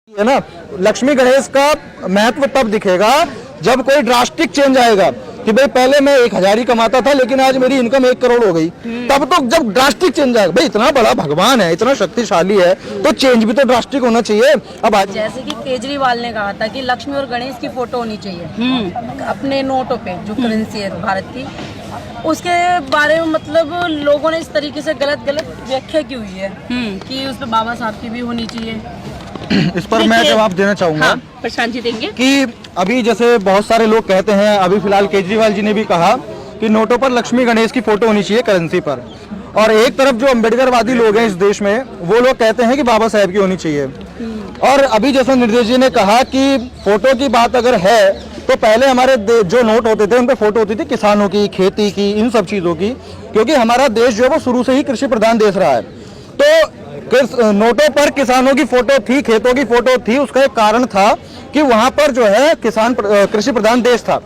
है ना। लक्ष्मी गणेश का महत्व तब दिखेगा जब कोई ड्रास्टिक चेंज आएगा कि भाई पहले मैं 1000 ही कमाता था लेकिन आज मेरी इनकम 1 करोड़ हो गई। तब तो जब ड्रास्टिक चेंज आएगा, भाई इतना बड़ा भगवान है, इतना शक्तिशाली है, तो चेंज भी तो ड्रास्टिक होना चाहिए। अब आज जैसे कि केजरीवाल ने कहा था कि लक्ष्मी और गणेश की फोटो होनी चाहिए अपने नोटों पे, जो करेंसी है भारत की, उसके बारे में मतलब लोगों ने इस तरीके से गलत व्याख्या की हुई है कि उस पर बाबा साहब की भी होनी चाहिए। इस पर मैं जवाब देना चाहूंगा। हाँ, प्रशांत जी देंगे कि अभी जैसे बहुत सारे लोग कहते हैं, अभी फिलहाल केजरीवाल जी ने भी कहा कि नोटों पर लक्ष्मी गणेश की फोटो होनी चाहिए करेंसी पर, और एक तरफ जो अम्बेडकरवादी लोग हैं इस देश में वो लोग कहते हैं कि बाबा साहेब की होनी चाहिए। और अभी जैसा निर्देश जी ने कहा कि फोटो की बात अगर है तो पहले हमारे जो नोट होते थे उन पे फोटो होती थी किसानों की, खेती की, इन सब चीजों की, क्योंकि हमारा देश जो है वो शुरू से ही कृषि प्रधान देश रहा है। तो नोटों पर किसानों की फोटो थी, खेतों की फोटो थी, उसका एक कारण था कि वहां पर जो है कृषि प्रधान देश था।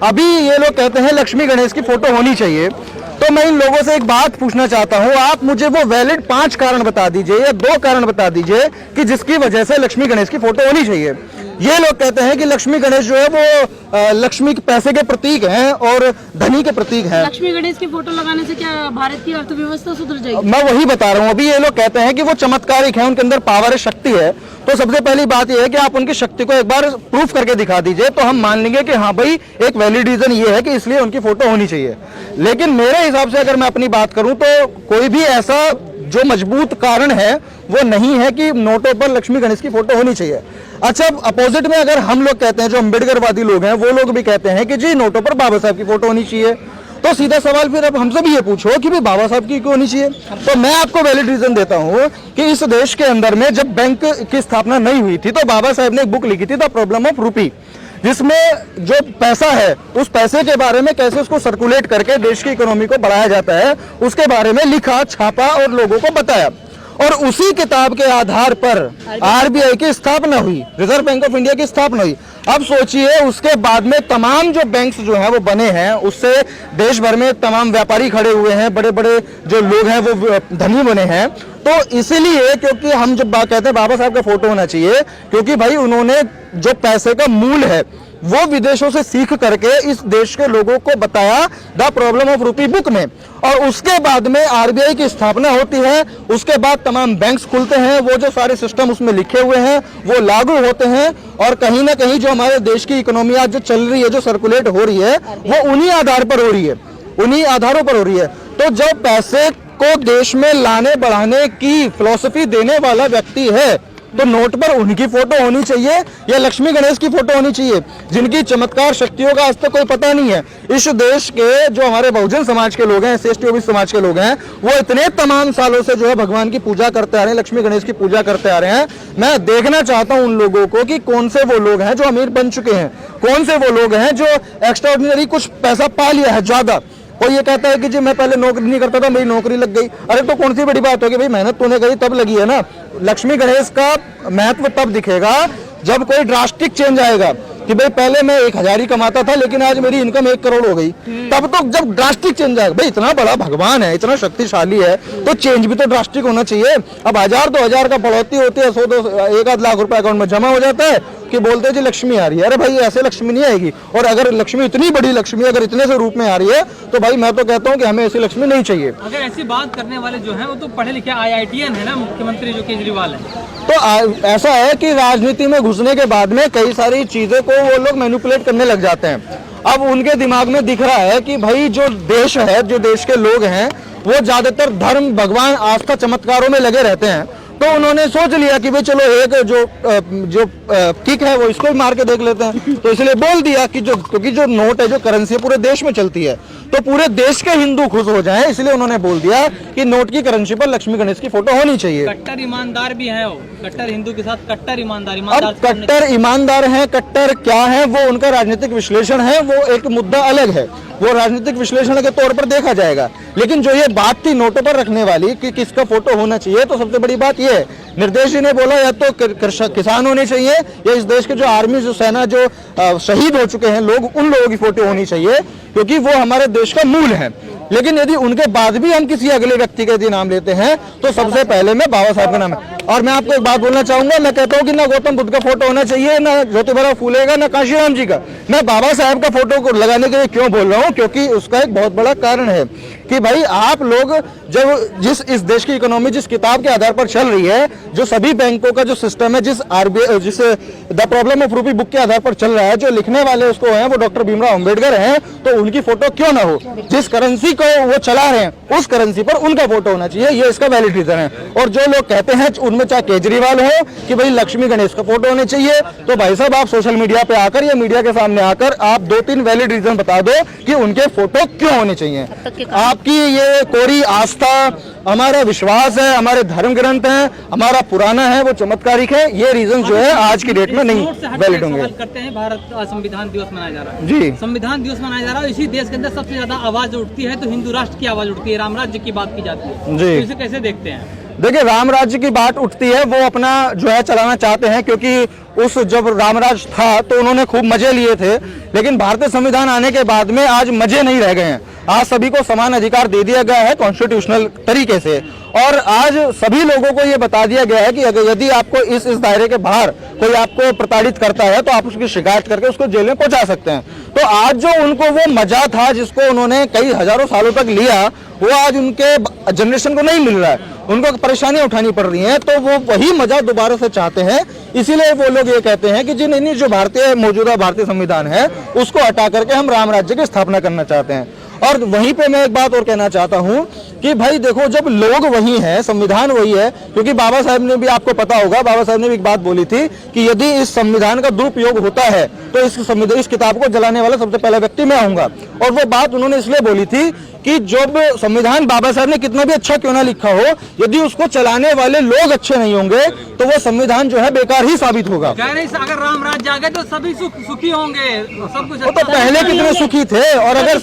अभी ये लोग कहते हैं लक्ष्मी गणेश की फोटो होनी चाहिए, तो मैं इन लोगों से एक बात पूछना चाहता हूं, आप मुझे वो वैलिड 5 कारण बता दीजिए या 2 कारण बता दीजिए कि जिसकी वजह से लक्ष्मी गणेश की फोटो होनी चाहिए। ये लोग कहते हैं कि लक्ष्मी गणेश जो है वो लक्ष्मी के पैसे के प्रतीक हैं और धनी के प्रतीक हैं। लक्ष्मी गणेश की फोटो लगाने से क्या भारत की अर्थव्यवस्था सुधर जाएगी? मैं वही बता रहा हूँ। अभी ये लोग कहते हैं कि वो चमत्कारिक है, उनके अंदर पावर है, शक्ति है। तो सबसे पहली बात यह है कि आप उनकी शक्ति को एक बार प्रूफ करके दिखा दीजिए, तो हम मान लेंगे कि हाँ भाई एक वैलिड रीजन ये है कि इसलिए उनकी फोटो होनी चाहिए। लेकिन मेरे हिसाब से अगर मैं अपनी बात करूं तो कोई भी ऐसा जो मजबूत कारण है वो नहीं है कि नोटों पर लक्ष्मी गणेश की फोटो होनी चाहिए। अच्छा, अपोजिट में अगर हम लोग कहते हैं, जो अम्बेडकरवादी लोग हैं वो लोग भी कहते हैं कि जी नोटों पर बाबा साहब की फोटो होनी चाहिए, तो सीधा सवाल फिर अब हमसे भी ये पूछो कि भाई बाबा साहब की क्यों होनी चाहिए। तो मैं आपको वैलिड रीजन देता हूँ कि इस देश के अंदर में जब बैंक की स्थापना नहीं हुई थी तो बाबा साहब ने एक बुक लिखी थी, द प्रॉब्लम ऑफ रूपी, जिसमें जो पैसा है उस पैसे के बारे में कैसे उसको सर्कुलेट करके देश की इकोनॉमी को बढ़ाया जाता है उसके बारे में लिखा, छापा और लोगों को बताया। और उसी किताब के आधार पर आरबीआई की स्थापना हुई, रिजर्व बैंक ऑफ इंडिया की स्थापना हुई। अब सोचिए उसके बाद में तमाम जो बैंक्स जो हैं वो बने हैं, उससे देश भर में तमाम व्यापारी खड़े हुए हैं, बड़े बड़े जो लोग हैं वो धनी बने हैं। तो इसीलिए क्योंकि हम जब बात कहते हैं बाबा साहब का फोटो होना चाहिए, क्योंकि भाई उन्होंने जो पैसे का मूल है वो विदेशों से सीख करके इस देश के लोगों को बताया द प्रॉब्लम ऑफ रूपी बुक में। और उसके बाद में आरबीआई की स्थापना होती है, उसके बाद तमाम बैंक्स खुलते हैं, वो जो सारे सिस्टम उसमें लिखे हुए हैं वो लागू होते हैं, और कहीं ना कहीं जो हमारे देश की इकोनॉमी आज जो चल रही है, जो सर्कुलेट हो रही है, वो उन्हीं आधार पर हो रही है, उन्हीं आधारों पर हो रही है। तो जो पैसे को देश में लाने बढ़ाने की फिलॉसफी देने वाला व्यक्ति है तो नोट पर उनकी फोटो होनी चाहिए या लक्ष्मी गणेश की फोटो होनी चाहिए, जिनकी चमत्कार शक्तियों का आज तक कोई पता नहीं है। इस देश के जो हमारे बहुजन समाज के लोग हैं, SC ST समाज के लोग हैं, वो इतने तमाम सालों से जो है भगवान की पूजा करते आ रहे हैं, लक्ष्मी गणेश की पूजा करते आ रहे हैं। मैं देखना चाहता हूं उन लोगों को कि कौन से वो लोग हैं जो अमीर बन चुके हैं, कौन से वो लोग हैं जो एक्स्ट्रा ऑर्डिनरी कुछ पैसा पा लिया है ज्यादा। कोई ये कहता है कि जी मैं पहले नौकरी नहीं करता था, मेरी नौकरी लग गई। अरे तो कौन सी बड़ी बात होगी भाई, मेहनत तूने करी तब लगी है ना। लक्ष्मी गणेश का महत्व तब दिखेगा जब कोई ड्रास्टिक चेंज आएगा कि भाई पहले मैं 1000 ही कमाता था लेकिन आज मेरी इनकम 1 करोड़ हो गई। तब तो जब ड्रास्टिक चेंज आएगा, भाई इतना बड़ा भगवान है, इतना शक्तिशाली है, तो चेंज भी तो ड्रास्टिक होना चाहिए। अब 1000-2000 का बढ़ोतरी होती है, 100-1 लाख रुपए अकाउंट में जमा हो जाता है कि बोलते हैं जी लक्ष्मी आ रही है। अरे भाई ऐसे लक्ष्मी नहीं आएगी, और अगर लक्ष्मी इतनी बड़ी लक्ष्मी अगर इतने से रूप में आ रही है तो भाई मैं तो कहता हूँ कि हमें ऐसी लक्ष्मी नहीं चाहिए। अगर ऐसी बात करने वाले जो हैं वो तो पढ़े लिखे IITN है ना, मुख्यमंत्री जो केजरीवाल है। तो ऐसा है कि राजनीति में घुसने के बाद में कई सारी चीजें को वो लोग मैनिपुलेट करने लग जाते हैं। अब उनके दिमाग में दिख रहा है कि भाई जो देश है, जो देश के लोग हैं, वो ज्यादातर धर्म, भगवान, आस्था, चमत्कारों में लगे रहते हैं। तो उन्होंने सोच लिया कि भाई चलो एक जो किक है वो इसको भी मार के देख लेते हैं। तो इसलिए बोल दिया कि क्योंकि जो नोट है, जो करेंसी है, पूरे देश में चलती है, तो पूरे देश के हिंदू खुश हो जाएं, इसलिए उन्होंने बोल दिया कि नोट की करेंसी पर लक्ष्मी गणेश की फोटो होनी चाहिए। कट्टर ईमानदार भी है वो, कट्टर हिंदू के साथ कट्टर ईमानदार। अब कट्टर ईमानदार हैं, कट्टर क्या है वो उनका राजनीतिक विश्लेषण है, वो एक मुद्दा अलग है, वो राजनीतिक विश्लेषण के तौर पर देखा जाएगा। लेकिन जो ये बात थी नोटों पर रखने वाली कि किसका फोटो होना चाहिए, तो सबसे बड़ी बात ये है, निर्देश जी ने बोला या तो किसान होने चाहिए या इस देश के जो आर्मी, जो सेना, जो शहीद हो चुके हैं लोग, उन लोगों की फोटो होनी चाहिए, क्योंकि वो हमारे देश का मूल है। लेकिन यदि उनके बाद भी हम किसी अगले व्यक्ति का यदि नाम लेते हैं तो सबसे पहले में बाबा साहब का नाम है। और मैं आपको एक बात बोलना चाहूंगा, मैं कहता हूं कि ना गौतम बुद्ध का फोटो होना चाहिए, ना ज्योतिबा फूले का, ना काशीराम जी का। मैं बाबा साहब का फोटो को लगाने के लिए क्यों बोल रहा हूं, क्योंकि उसका एक बहुत बड़ा कारण है कि भाई आप लोग जब जिस इस देश की इकोनॉमी जिस किताब के आधार पर चल रही है, जो सभी बैंकों का जो सिस्टम है, जिस द प्रॉब्लम ऑफ रूपी बुक के आधार पर चल रहा है, जो लिखने वाले उसको हैं वो डॉक्टर भीमराव अंबेडकर हैं, तो उनकी फोटो क्यों ना हो। जिस करेंसी को वो चला रहे हैं उस करेंसी पर उनका फोटो होना चाहिए, ये इसका वैलिड रीजन है। और जो लोग कहते हैं उनमें चाहे केजरीवाल हो कि भाई लक्ष्मी गणेश का फोटो होने चाहिए, तो भाई साहब आप सोशल मीडिया पे आकर या मीडिया के सामने आकर आप 2-3 वैलिड रीजन बता दो कि उनके फोटो क्यों होने चाहिए। आपकी ये कोरी आस्था, हमारा विश्वास है, हमारे धर्म ग्रंथ है, हमारा पुराना है, वो चमत्कारिक है, ये रीजन जो है आज की डेट में नहीं वैलिड होंगे। करते हैं भारत संविधान दिवस मनाया जा रहा है जी, संविधान दिवस मनाया जा रहा है, इसी देश के अंदर सबसे ज्यादा आवाज उठती है तो हिंदू राष्ट्र की आवाज उठती है, राम राज्य की बात की जाती है, जी। तो इसे कैसे देखते हैं? देखिए, राम राज्य की बात उठती है, वो अपना जो है चलाना चाहते हैं, क्योंकि उस जब रामराज था तो उन्होंने खूब मजे लिए थे, लेकिन भारतीय संविधान आने के बाद में आज मजे नहीं रह गए हैं। आज सभी को समान अधिकार दे दिया गया है कॉन्स्टिट्यूशनल तरीके से, और आज सभी लोगों को ये बता दिया गया है कि अगर यदि आपको इस दायरे के बाहर कोई आपको प्रताड़ित करता है तो आप उसकी शिकायत करके उसको जेल में पहुंचा सकते हैं। तो आज जो उनको वो मजा था जिसको उन्होंने कई हजारों सालों तक लिया, वो आज उनके जनरेशन को नहीं मिल रहा है, उनको परेशानियां उठानी पड़ रही हैं, तो वो वही मजा दोबारा से चाहते हैं। इसीलिए वो लोग ये कहते हैं कि जिन जो मौजूदा भारतीय संविधान है उसको हटा करके हम राम राज्य की स्थापना करना चाहते हैं। और वहीं पे मैं एक बात और कहना चाहता हूं कि भाई देखो, जब लोग वही हैं, संविधान वही है, क्योंकि बाबा साहब ने भी, आपको पता होगा, बाबा साहब ने भी एक बात बोली थी कि यदि इस संविधान का दुरुपयोग होता है तो इस किताब को जलाने वाला सबसे पहला व्यक्ति मैं आऊंगा। और वो बात उन्होंने इसलिए बोली थी कि जब संविधान बाबा साहब ने कितना भी अच्छा क्यों ना लिखा हो, यदि उसको चलाने वाले लोग अच्छे नहीं होंगे तो वो संविधान जो है बेकार ही साबित होगा। अगर राम राज्य आ गए तो सभी सुखी होंगे, सब कुछ वो तो पहले कितने सुखी थे, और अगर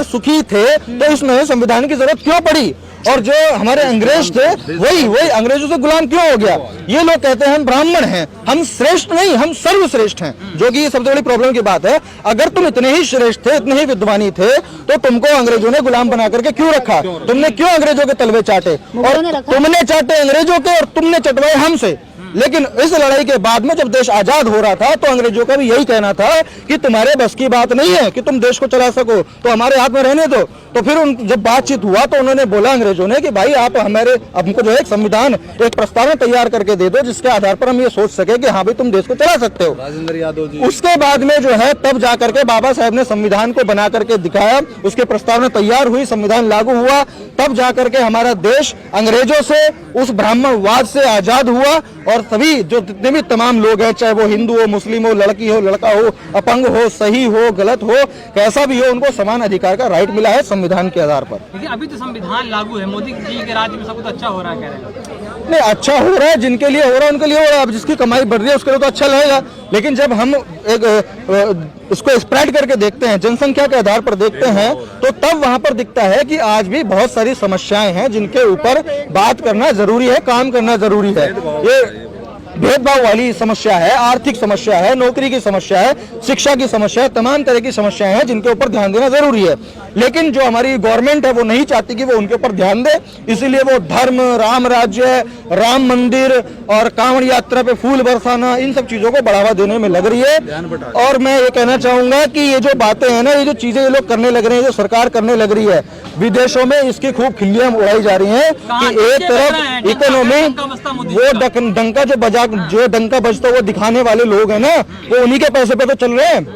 सुखी थे तो इसमें संविधान की जरूरत क्यों पड़ी। और जो हमारे अंग्रेज थे वही अंग्रेजों से गुलाम क्यों हो गया। ये लोग कहते हैं हम ब्राह्मण हैं, हम श्रेष्ठ नहीं, हम सर्वश्रेष्ठ हैं, जो कि ये सबसे बड़ी प्रॉब्लम की बात है। अगर तुम इतने ही श्रेष्ठ थे, इतने ही विद्वानी थे, तो तुमको अंग्रेजों ने गुलाम बना करके क्यों रखा? तुमने क्यों अंग्रेजों के तलवे चाटे, और तुमने चाटे अंग्रेजों के और तुमने चटवाए हमसे। लेकिन इस लड़ाई के बाद में जब देश आजाद हो रहा था तो अंग्रेजों का भी यही कहना था कि तुम्हारे बस की बात नहीं है कि तुम देश को चला सको, तो हमारे हाथ में रहने दो। तो फिर जब बातचीत हुआ तो उन्होंने बोला अंग्रेजों ने कि भाई आप हमको जो है एक संविधान, एक प्रस्तावना तैयार करके दे दो जिसके आधार पर हम ये सोच सके कि हाँ भाई तुम देश को चला सकते हो। राजेंद्र यादव जी। उसके बाद में जो है तब जा करके बाबा साहब ने संविधान को बना करके दिखाया, उसके प्रस्तावना तैयार हुई, संविधान लागू हुआ, तब जा करके हमारा देश अंग्रेजों से, उस ब्राह्मणवाद से आजाद हुआ। और सभी जो जितने भी तमाम लोग हैं, चाहे वो हिंदू हो, मुस्लिम हो, लड़की हो, लड़का हो, अपंग हो, सही हो, गलत हो, कैसा भी हो, उनको समान अधिकार का राइट मिला है संविधान के आधार पर। देखिए अभी तो संविधान लागू है, मोदी जी के राज्य में सब कुछ अच्छा हो रहा है, कह रहे हैं। नहीं, अच्छा हो रहा है, जिनके लिए हो रहा है उनके लिए हो रहा है, अब जिसकी कमाई बढ़ रही है उसके लिए तो अच्छा लगेगा। लेकिन जब हम इसको स्प्रेड करके देखते हैं, जनसंख्या के आधार पर देखते हैं, तो तब वहां पर दिखता है कि आज भी बहुत सारी समस्याएं हैं जिनके ऊपर बात करना जरूरी है, काम करना जरूरी है। ये भेदभाव वाली समस्या है, आर्थिक समस्या है, नौकरी की समस्या है, शिक्षा की समस्या है, तमाम तरह की समस्याएं हैं जिनके ऊपर ध्यान देना जरूरी है। लेकिन जो हमारी गवर्नमेंट है वो नहीं चाहती कि वो उनके ऊपर ध्यान दे, इसीलिए वो धर्म, राम राज्य, राम मंदिर और कांवड़ यात्रा पे फूल बरसाना, इन सब चीजों को बढ़ावा देने में लग रही है। और मैं ये कहना चाहूंगा कि ये जो बातें हैं ना, ये जो चीजें ये लोग करने लग रहे हैं, जो सरकार करने लग रही है, विदेशों में इसकी खूब खिल्लियां उड़ाई जा रही हैं कि एक तरफ इकोनॉमी, वो डंका बजता वो दिखाने वाले लोग हैं ना, वो उन्हीं के पैसे पे तो चल रहे हैं,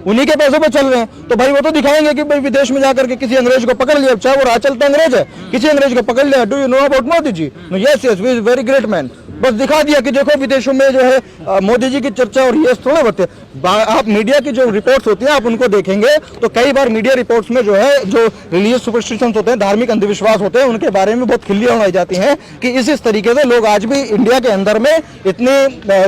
उन्हीं के पैसों पे चल रहे हैं। तो भाई वो तो दिखाएंगे कि भाई विदेश में जाकर के किसी अंग्रेज को पकड़ लिया, चाहे वो राह चलता अंग्रेज है, किसी अंग्रेज को पकड़ लिया, do you know about Modi ji? Yes yes, we is very great man. बस दिखा दिया कि देखो विदेशों में जो है मोदी जी की चर्चा और ये थोड़े होते। आप मीडिया की जो रिपोर्ट्स होती है आप उनको देखेंगे तो कई बार मीडिया रिपोर्ट्स में जो है जो रिलीजियस सुपरस्टिशंस होते हैं, धार्मिक अंधविश्वास होते हैं, उनके बारे में बहुत खिल्लियां उड़ाई जाती हैं कि इस तरीके से लोग आज भी इंडिया के अंदर में इतनी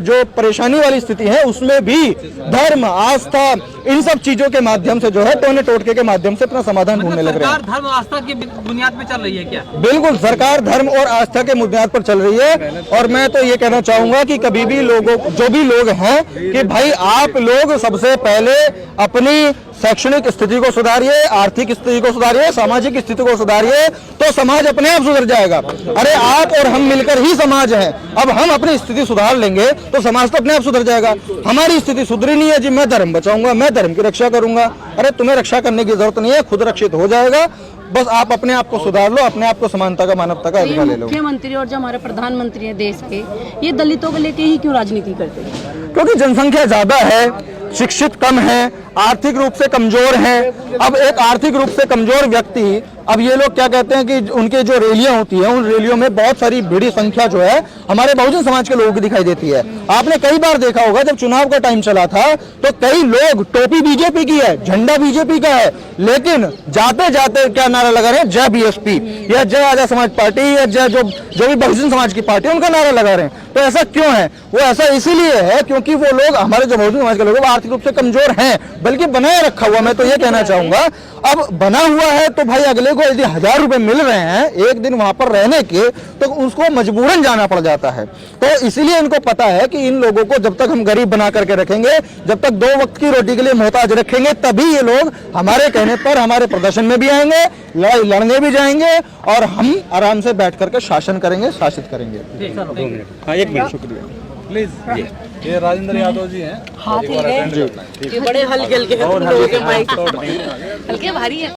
जो परेशानी वाली स्थिति है उसमें भी धर्म, आस्था, इन सब चीजों के माध्यम से जो है टोने टोटके के माध्यम से अपना समाधान ढूंढने लग रहे हैं। सरकार धर्म आस्था की बुनियाद पर चल रही है क्या? बिल्कुल, सरकार धर्म और आस्था के बुनियाद पर चल रही है। और मैं मैं तो ये कहना चाहूंगा कि कभी भी लोगों, जो भी लोग हैं, कि भाई आप लोग सबसे पहले अपनी शैक्षणिक स्थिति को सुधारिए, आर्थिक स्थिति को सुधारिए, सामाजिक स्थिति को सुधारिए, तो समाज अपने आप सुधर जाएगा। अरे आप और हम मिलकर ही समाज है। अब हम अपनी स्थिति सुधार लेंगे तो समाज तो अपने आप सुधर जाएगा। हमारी स्थिति सुधरी नहीं है जी, मैं धर्म बचाऊंगा, मैं धर्म की रक्षा करूंगा। अरे तुम्हें रक्षा करने की जरूरत नहीं है, खुद रक्षित हो जाएगा। बस आप अपने आप को सुधार लो, अपने आप को समानता का, मानवता का अधिकार ले लो। मुख्यमंत्री और जो हमारे प्रधानमंत्री हैं देश के, ये दलितों को लेके ही क्यों राजनीति करते हैं? क्योंकि जनसंख्या ज्यादा है, शिक्षित कम है, आर्थिक रूप से कमजोर है। अब एक आर्थिक रूप से कमजोर व्यक्ति, अब ये लोग क्या कहते हैं कि उनके जो रैलियां होती हैं, उन रैलियों में बहुत सारी बड़ी संख्या जो है हमारे बहुजन समाज के लोगों की दिखाई देती है। आपने कई बार देखा होगा जब चुनाव का टाइम चला था तो कई लोग, टोपी बीजेपी की है, झंडा बीजेपी का है, लेकिन जाते जाते क्या नारा लगा रहे हैं? जय बीएसपी या जय आजाद समाज पार्टी या जय जो भी बहुजन समाज की पार्टी, उनका नारा लगा रहे हैं। तो ऐसा क्यों है? वो ऐसा इसीलिए है क्योंकि वो लोग, हमारे जो बहुजन समाज के लोग, आर्थिक रूप से कमजोर हैं, बल्कि बनाए रखा हुआ। मैं तो ये कहना चाहूंगा, अब बना हुआ है तो भाई अगले को यदि 1000 रुपए मिल रहे हैं एक दिन वहां पर रहने के, तो उसको मजबूरन जाना पड़ जाता है। तो इसीलिए इनको पता है कि इन लोगों को जब तक हम गरीब बना करके रखेंगे, जब तक 2 वक्त की रोटी के लिए मोहताज रखेंगे, तभी ये लोग हमारे कहने पर हमारे प्रदर्शन में भी आएंगे, लड़ाई लड़ने भी जाएंगे, और हम आराम से बैठ करके शासन करेंगे, शासित करेंगे। हाँ, 1 मिनट, शुक्रिया प्लीज। ये राजेंद्र यादव जी हैं, हाँ ठीक है, बड़े हल्के हल्के हल्के भारी है।